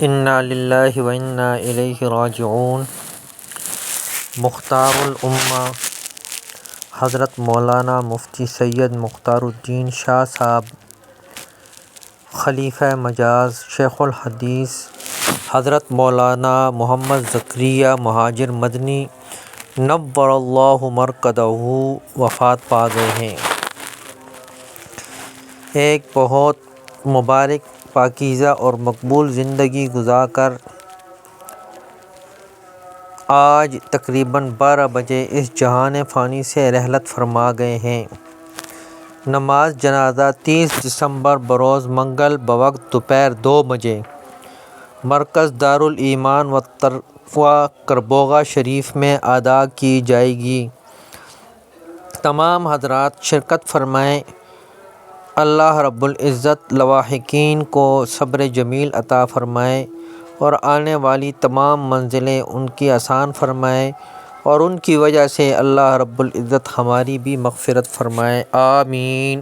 انا للہ و انا الیہ راجعون۔ مختار الامہ حضرت مولانا مفتی سید مختار الدین شاہ صاحب، خلیفہ مجاز شیخ الحدیث حضرت مولانا محمد زکریا مہاجر مدنی نور اللہ مرقدہ وفات پا گئے ہیں۔ ایک بہت مبارک، پاکیزہ اور مقبول زندگی گزار کر آج تقریباً 12 بجے اس جہان فانی سے رحلت فرما گئے ہیں۔ نماز جنازہ 30 دسمبر بروز منگل بوقت دوپہر 2 بجے مرکز دارالایمان و تقویٰ کربوغا شریف میں ادا کی جائے گی۔ تمام حضرات شرکت فرمائیں۔ اللہ رب العزت لواحقین کو صبر جمیل عطا فرمائے اور آنے والی تمام منزلیں ان کی آسان فرمائے، اور ان کی وجہ سے اللہ رب العزت ہماری بھی مغفرت فرمائے، آمین۔